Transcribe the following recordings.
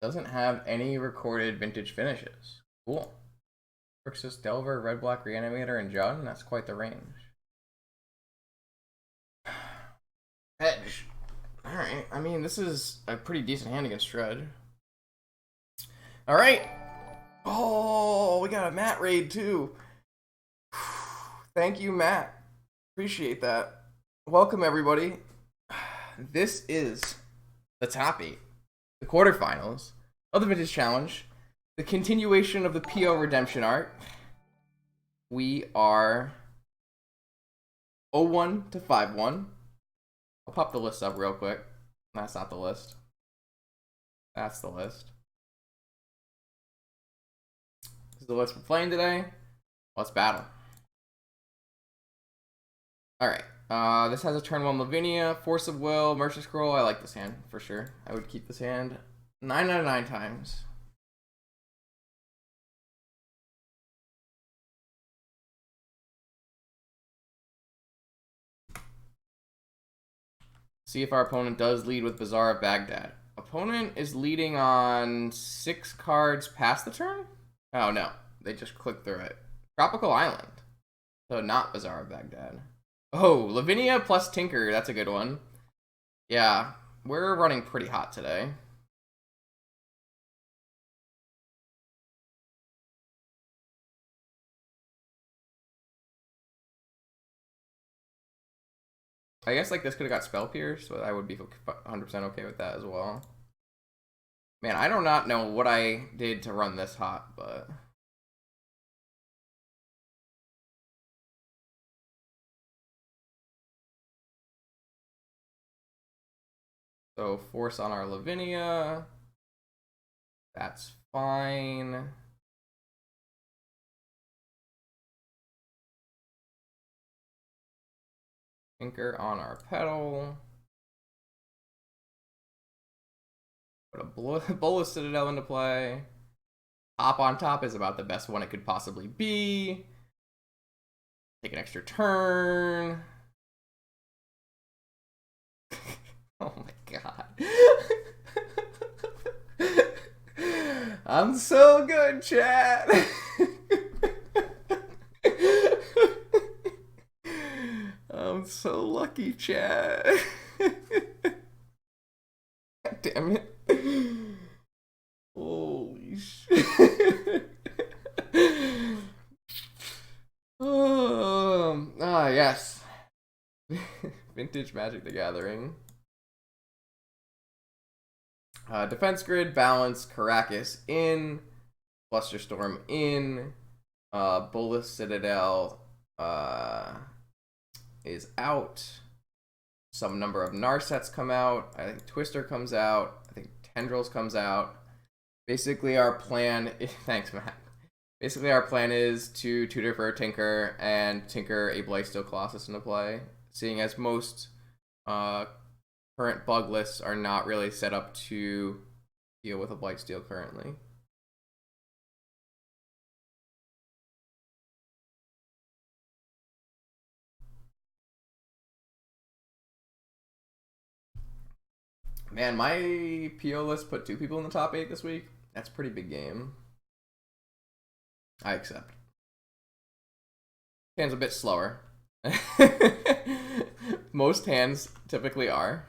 Doesn't have any recorded vintage finishes. Cool. Versus Delver, Red Black Reanimator, and Jun. That's quite the range. Edge. Alright, I mean, this is a pretty decent hand against Shred. Alright. Oh, we got a Matt raid too. Thank you, Matt. Appreciate that. Welcome, everybody. This is the top 8, the quarterfinals of the Vintage Challenge, the continuation of the PO Redemption arc. We are 0-1 to 5-1. I'll pop the list up real quick. That's not the list. That's the list. This is the list we're playing today. Let's battle. Alright. This has a turn 1 Lavinia, Force of Will, Merchant Scroll. I like this hand for sure. I would keep this hand 9 out of 9 times. See if our opponent does lead with Bazaar of Baghdad. Opponent is leading on 6 cards past the turn? Oh no, they just clicked through it. Tropical Island. So not Bazaar of Baghdad. Oh, Lavinia plus Tinker, that's a good one. Yeah, we're running pretty hot today. I guess like this could have got Spell Pierce, but I would be 100% okay with that as well. Man, I do not know what I did to run this hot, but... So force on our Lavinia. That's fine. Tinker on our pedal. Put a Bolus Citadel into play. Hop on top is about the best one it could possibly be. Take an extra turn. Oh my god. I'm so good, chat. I'm so lucky, chat. God damn it. Holy shit. Yes. Vintage Magic the Gathering. Defense Grid, Balance, Caracas in, Flusterstorm in, Bolus Citadel is out. Some number of Narsets come out. I think Twister comes out. I think Tendrils comes out. Basically, our plan... Thanks, Matt. Basically, our plan is to tutor for Tinker and Tinker a Blightsteel Colossus into play, seeing as most current bug lists are not really set up to deal with a Blightsteel currently. Man, my PO list put 2 people in the top 8 this week. That's a pretty big game. I accept. Hand's a bit slower. Most hands typically are.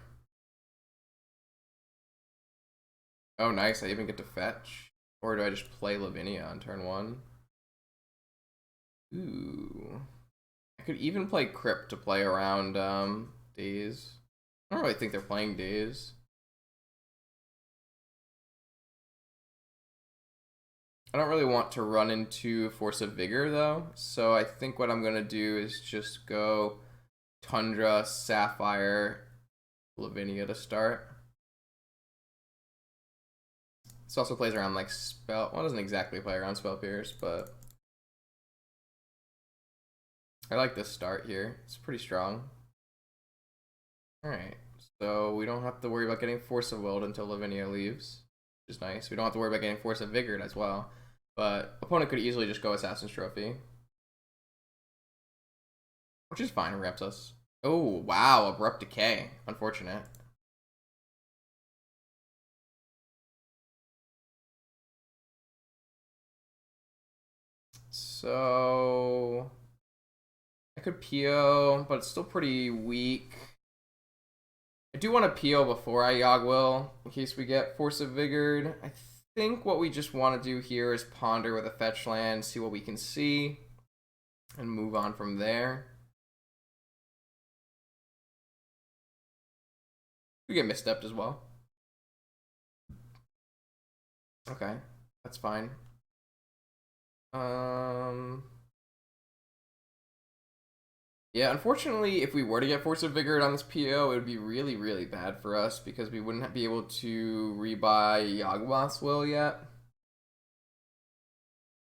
Oh, nice. I even get to fetch. Or do I just play Lavinia on turn 1? Ooh. I could even play Crypt to play around Daze. I don't really think they're playing Daze. I don't really want to run into Force of Vigor, though. So I think what I'm going to do is just go Tundra, Sapphire, Lavinia to start. This also plays around like Spell... Well, it doesn't exactly play around Spell Pierce, but... I like this start here. It's pretty strong. Alright, so we don't have to worry about getting Force of Willed until Lavinia leaves, which is nice. We don't have to worry about getting Force of Vigored as well. But opponent could easily just go Assassin's Trophy, which is fine. Reps us. Oh, wow. Abrupt Decay. Unfortunate. So I could PO, but it's still pretty weak. I do want to PO before I Yogwill, in case we get Force of Vigored. I think what we just want to do here is ponder with a fetch land, see what we can see, and move on from there. We get misstepped as well. Okay, that's fine. Yeah, unfortunately, if we were to get Force of Vigor on this PO, it would be really, really bad for us because we wouldn't be able to rebuy Yawgmoth's Will yet.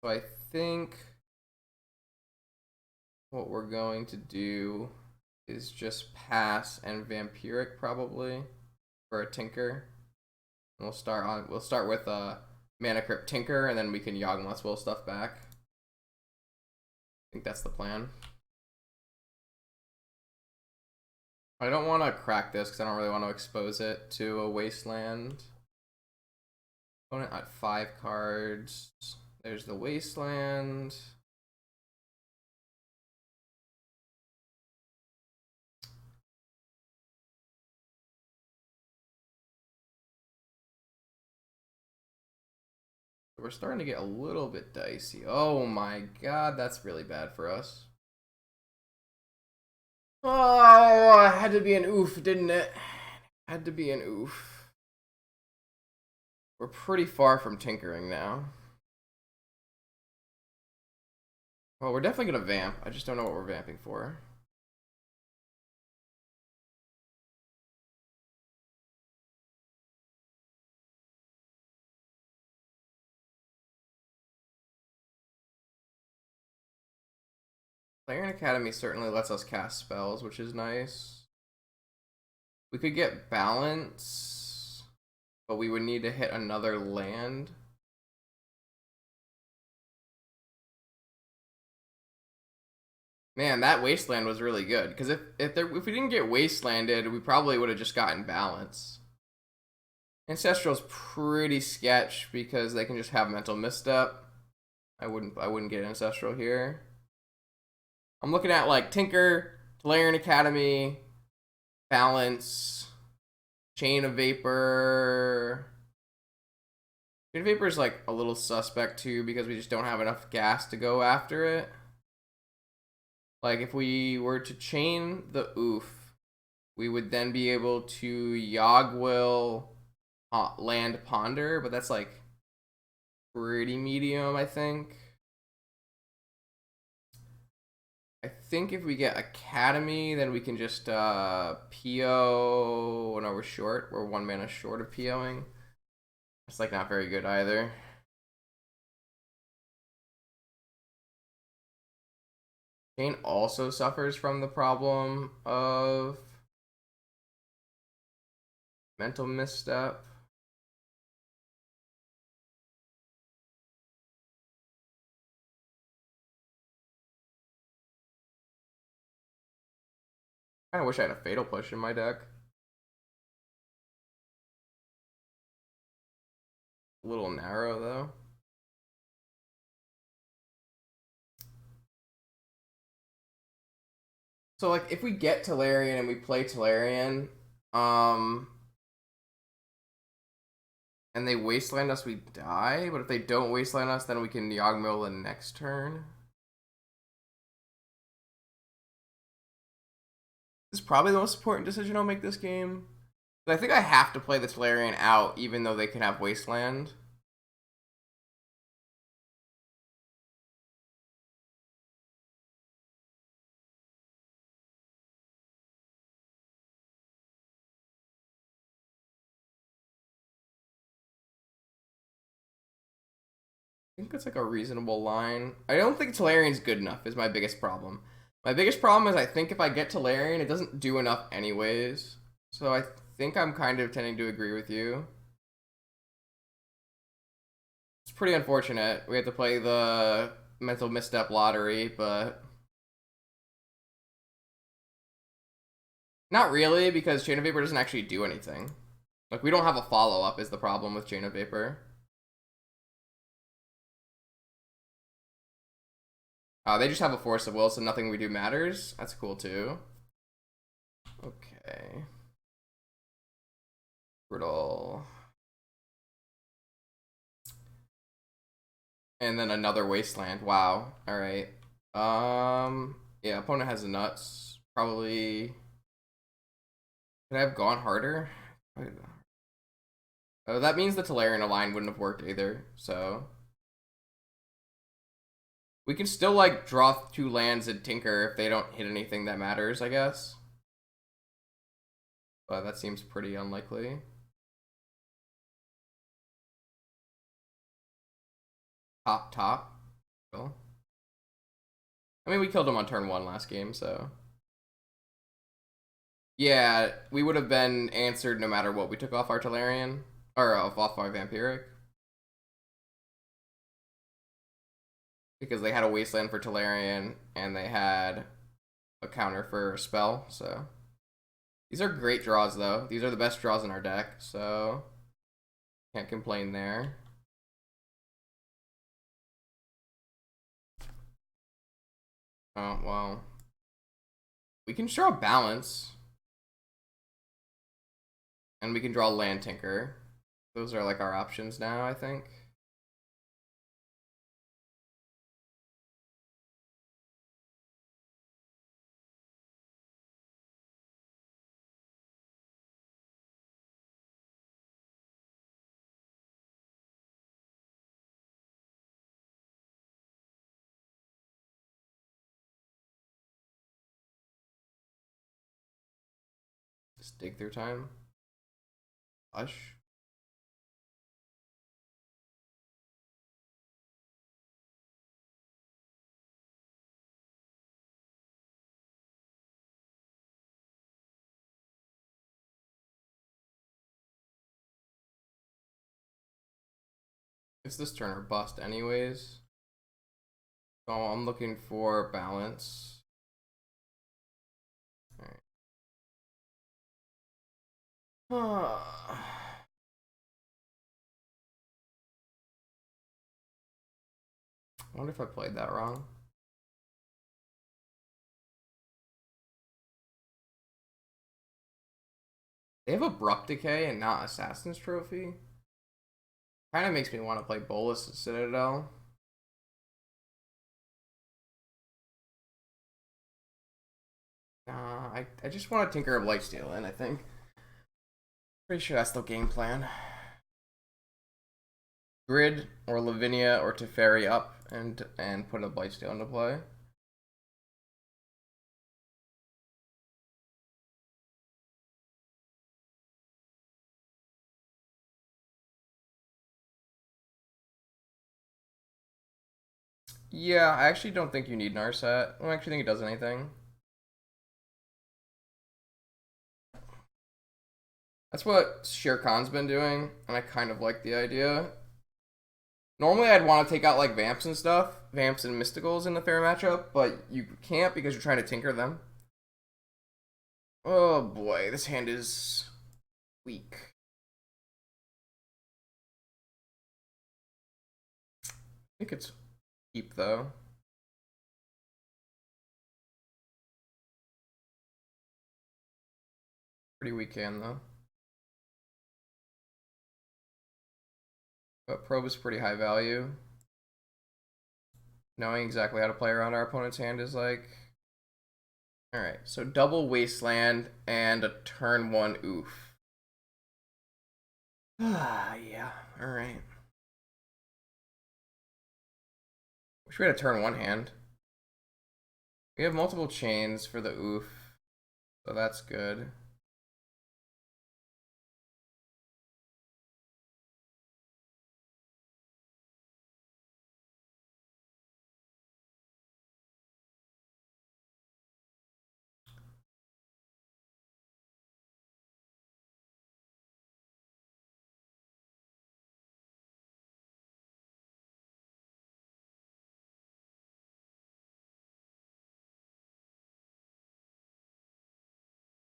So I think what we're going to do is just pass and Vampiric probably for a Tinker. And we'll start with Mana Crypt Tinker, and then we can Yawgmoth's Will stuff back. I think that's the plan. I don't want to crack this because I don't really want to expose it to a Wasteland. Opponent at 5 cards. There's the Wasteland. We're starting to get a little bit dicey. Oh my god, that's really bad for us. Oh, it had to be an oof, didn't it? Had to be an oof. We're pretty far from tinkering now. Well, we're definitely gonna vamp. I just don't know what we're vamping for. Larian Academy certainly lets us cast spells, which is nice. We could get balance, but we would need to hit another land. Man, that Wasteland was really good, because if we didn't get Wastelanded, we probably would have just gotten balance. Ancestral's pretty sketch because they can just have mental misstep. I wouldn't get Ancestral here. I'm looking at like Tinker, Tolarian Academy, Balance, Chain of Vapor. Chain of Vapor is like a little suspect too because we just don't have enough gas to go after it. Like if we were to chain the oof, we would then be able to Yogwill land Ponder, but that's like pretty medium, I think. I think if we get Academy, then we can just PO. No, we're short. We're 1 mana short of POing. It's like not very good either. Kane also suffers from the problem of mental misstep. I kind of wish I had a Fatal Push in my deck. A little narrow though. So like if we get Tolarian and we play Tolarian, and they Wasteland us, we die. But if they don't Wasteland us, then we can Yawgmoth the next turn. This is probably the most important decision I'll make this game. But I think I have to play the Tolarian out, even though they can have Wasteland. I think that's like a reasonable line. I don't think Tolarian's good enough is my biggest problem. My biggest problem is I think if I get Tolarian, it doesn't do enough anyways. So I think I'm kind of tending to agree with you. It's pretty unfortunate. We have to play the mental misstep lottery, but not really because Chain of Vapor doesn't actually do anything. Like we don't have a follow-up is the problem with Chain of Vapor. They just have a force of will, so nothing we do matters. That's cool too. Okay. Brittle. And then another wasteland. Wow. Alright. Yeah, opponent has the nuts. Probably. Could I have gone harder? Oh, that means the Tolarian line wouldn't have worked either, so. We can still, like, draw 2 lands and tinker if they don't hit anything that matters, I guess. But that seems pretty unlikely. Top. Cool. I mean, we killed him on turn 1 last game, so. Yeah, we would have been answered no matter what we took off our Tolarian. Or off our Vampiric. Because they had a Wasteland for Tolarian, and they had a counter for a spell, so. These are great draws, though. These are the best draws in our deck, so. Can't complain there. Oh, well. We can draw Balance. And we can draw Land Tinker. Those are like our options now, I think. Just dig through time. Hush. It's this turn or bust anyways. So I'm looking for balance. Alright. I wonder if I played that wrong. They have Abrupt Decay and not Assassin's Trophy. Kind of makes me want to play Bolus at Citadel. I just want to tinker of Lightsteel in, I think. Pretty sure that's the game plan. Grid or Lavinia or Teferi up and put a Blightsteel into play. Yeah, I actually don't think you need Narset. I don't actually think it does anything. That's what Shere Khan's been doing, and I kind of like the idea. Normally, I'd want to take out like Vamps and stuff, Vamps and Mysticals in the fair matchup, but you can't because you're trying to tinker them. Oh boy, this hand is weak. I think it's keep though. Pretty weak hand though. But Probe is pretty high value. Knowing exactly how to play around our opponent's hand is like. Alright, so double Wasteland and a turn 1 oof. Ah, yeah, alright. Wish we had a turn 1 hand. We have multiple chains for the oof, so that's good.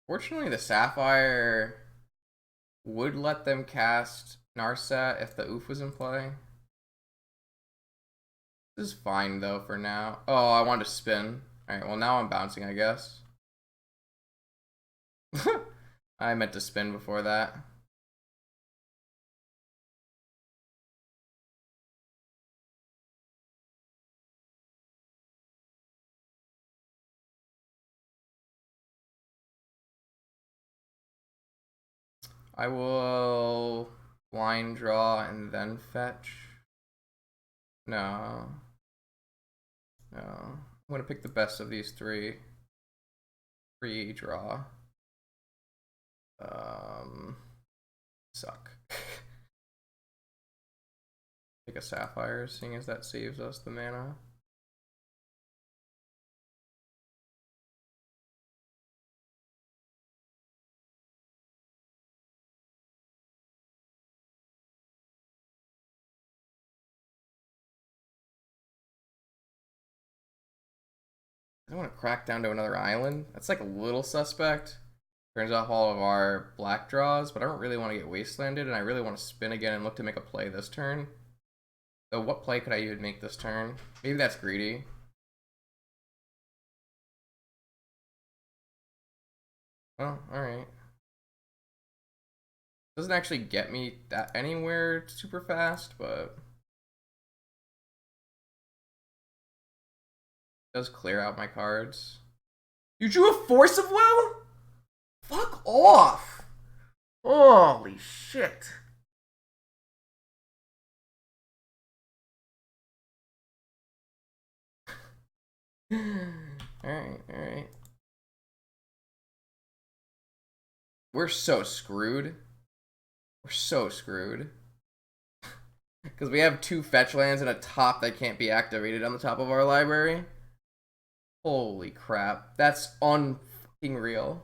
Fortunately, the Sapphire would let them cast Narset if the oof was in play. This is fine though for now. Oh, I wanted to spin. Alright, well now I'm bouncing, I guess. I meant to spin before that. I will blind draw and then fetch. No. No. I'm gonna pick the best of these three. Free draw. Suck. Pick a sapphire, seeing as that saves us the mana. I want to crack down to another island. That's like a little suspect. Turns off all of our black draws, but I don't really want to get wastelanded, and I really want to spin again and look to make a play this turn. So what play could I even make this turn? Maybe that's greedy. Oh, alright. Doesn't actually get me that anywhere super fast, but does clear out my cards. You drew a Force of Will? Fuck off! Holy shit. Alright, alright. We're so screwed. We're so screwed. Because we have 2 fetch lands and a top that can't be activated on the top of our library. Holy crap. That's unfucking real.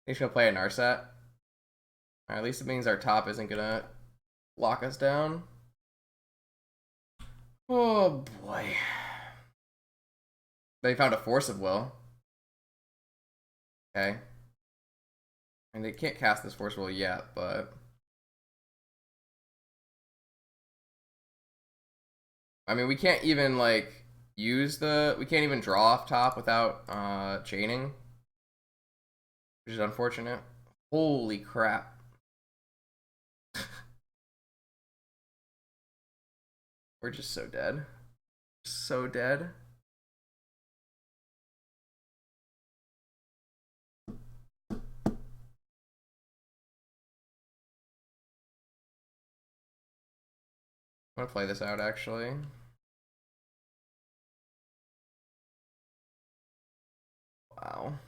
He's gonna play a Narset. Or at least it means our top isn't gonna lock us down. Oh boy. They found a Force of Will. Okay. And they can't cast this Force of Will yet, but I mean we can't even like use the we can't even draw off top without chaining. Which is unfortunate. Holy crap. We're just so dead. So dead. I'm gonna play this out actually. Wow.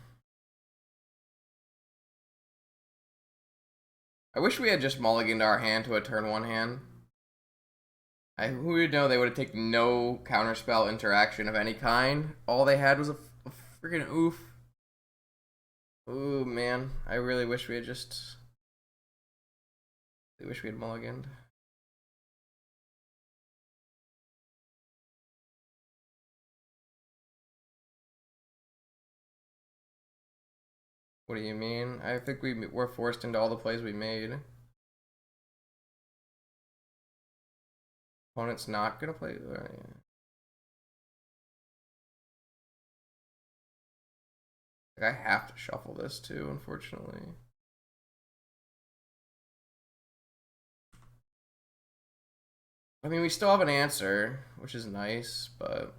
I wish we had just mulliganed our hand to a turn 1 hand. Who would know they would have taken no counterspell interaction of any kind? All they had was a freaking oof. Ooh, man. I really wish we had just... I wish we had mulliganed. What do you mean? I think we were forced into all the plays we made. Opponent's not gonna play... I have to shuffle this too, unfortunately. I mean, we still have an answer, which is nice, but...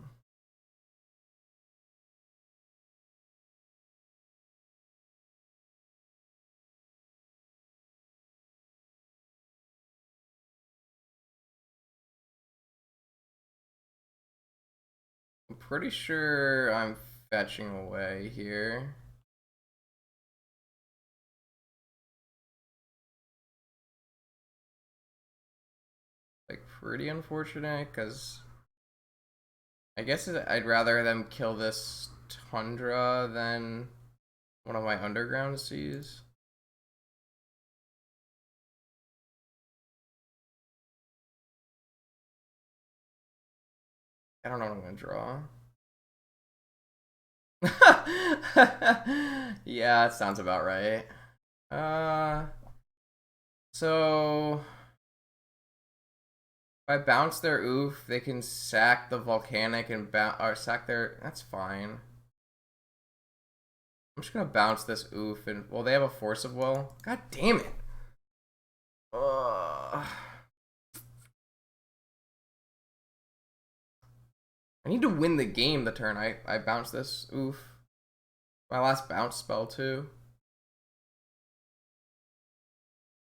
I'm pretty sure I'm fetching away here. Like, pretty unfortunate, because I guess I'd rather them kill this Tundra than one of my underground seas. I don't know what I'm gonna draw. Yeah, that sounds about right. So If I bounce their oof, they can sack the volcanic and or sack their. That's fine. I'm just gonna bounce this oof and well, they have a force of will. God damn it! Ugh. I need to win the game the turn I bounce this oof. My last bounce spell too.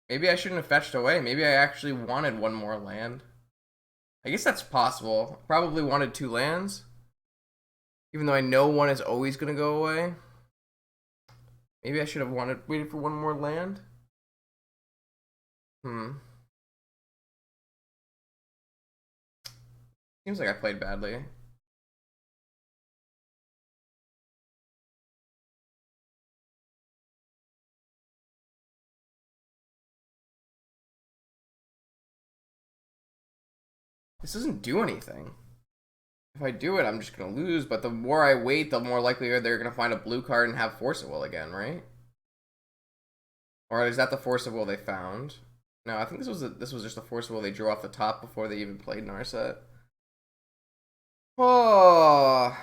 Maybe I shouldn't have fetched away. Maybe I actually wanted one more land. I guess that's possible. Probably wanted 2 lands. Even though I know one is always gonna go away. Maybe I should have waited for one more land. Seems like I played badly. This doesn't do anything. If I do it, I'm just gonna lose, but the more I wait, the more likely they're gonna find a blue card and have Force of Will again, right? Or is that the Force of Will they found? No, I think this was just the Force of Will they drew off the top before they even played Narset. Oh.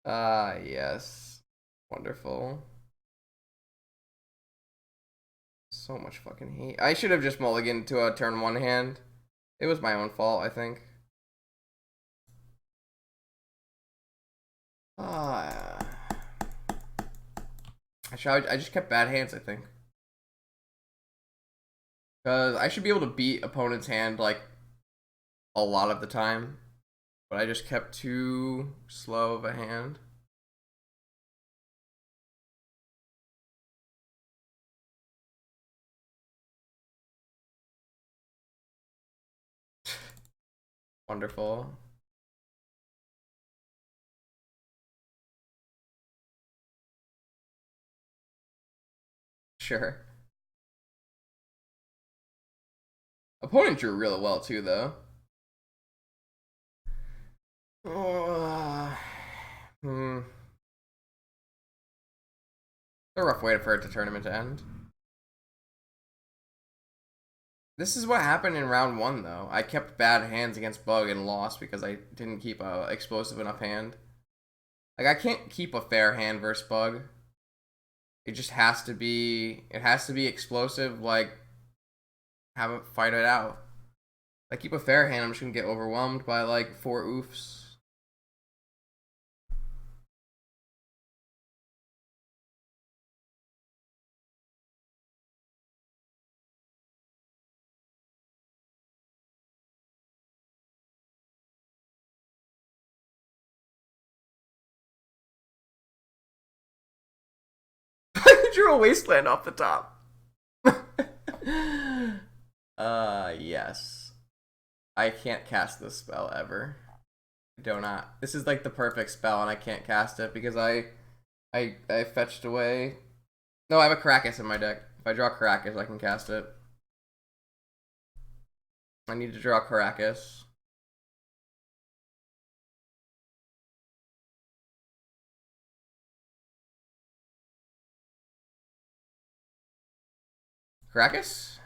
Ah, yes. Wonderful. So much fucking hate. I should have just mulliganed to a turn 1 hand. It was my own fault, I think. Ah. I just kept bad hands, I think. Because I should be able to beat opponent's hand, like, a lot of the time. But I just kept too slow of a hand. Wonderful. Sure. Opponent drew really well, too, though. Hmm. It's a rough way for it to tournament to end. This is what happened in round 1, though. I kept bad hands against Bug and lost because I didn't keep a explosive enough hand. Like, I can't keep a fair hand versus Bug. It just has to be... It has to be explosive, like... Have it fight it out. If I keep a fair hand, I'm just gonna get overwhelmed by, like, 4 oofs. I drew a wasteland off the top. Yes. I can't cast this spell ever. Do not. This is like the perfect spell, and I can't cast it because I fetched away. No, I have a Caracas in my deck. If I draw Caracas, I can cast it. I need to draw Caracas. Caracas?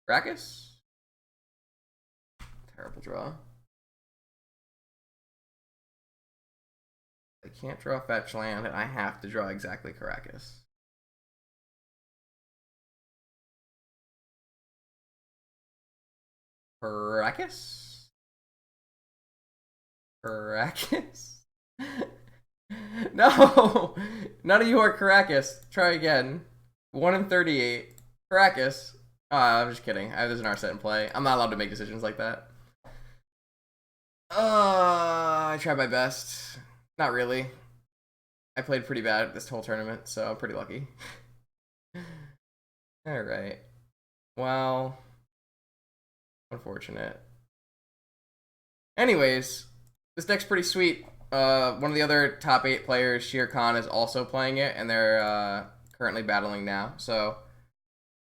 Caracas? Terrible draw. I can't draw fetch land, and I have to draw exactly Caracas. Caracas? Caracas? No! None of you are Caracas. Try again. 1 in 38. Caracas. I'm just kidding. There's an Narset in play. I'm not allowed to make decisions like that. I tried my best. Not really. I played pretty bad this whole tournament, so I'm pretty lucky. Alright. Well, unfortunate. Anyways, this deck's pretty sweet. One of the other top 8 players, Shere Khan, is also playing it, and they're currently battling now. So,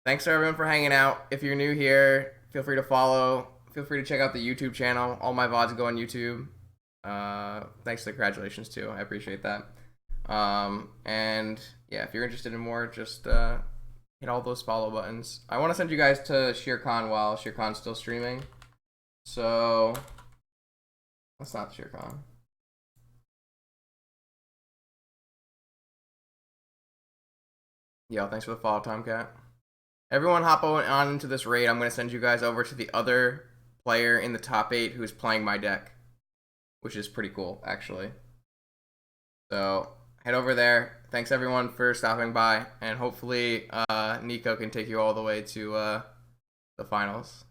thanks to everyone for hanging out. If you're new here, feel free to follow. Feel free to check out the YouTube channel. All my VODs go on YouTube. Thanks to the congratulations, too. I appreciate that. And, yeah, if you're interested in more, just hit all those follow buttons. I want to send you guys to Shere Khan while Shere Khan's still streaming. So... that's not Shere Khan. Yo, thanks for the follow, Tomcat. Everyone hop on into this raid. I'm going to send you guys over to the other player in the top 8 who's playing my deck, which is pretty cool, actually. So, head over there. Thanks, everyone, for stopping by, and hopefully Nico can take you all the way to the finals.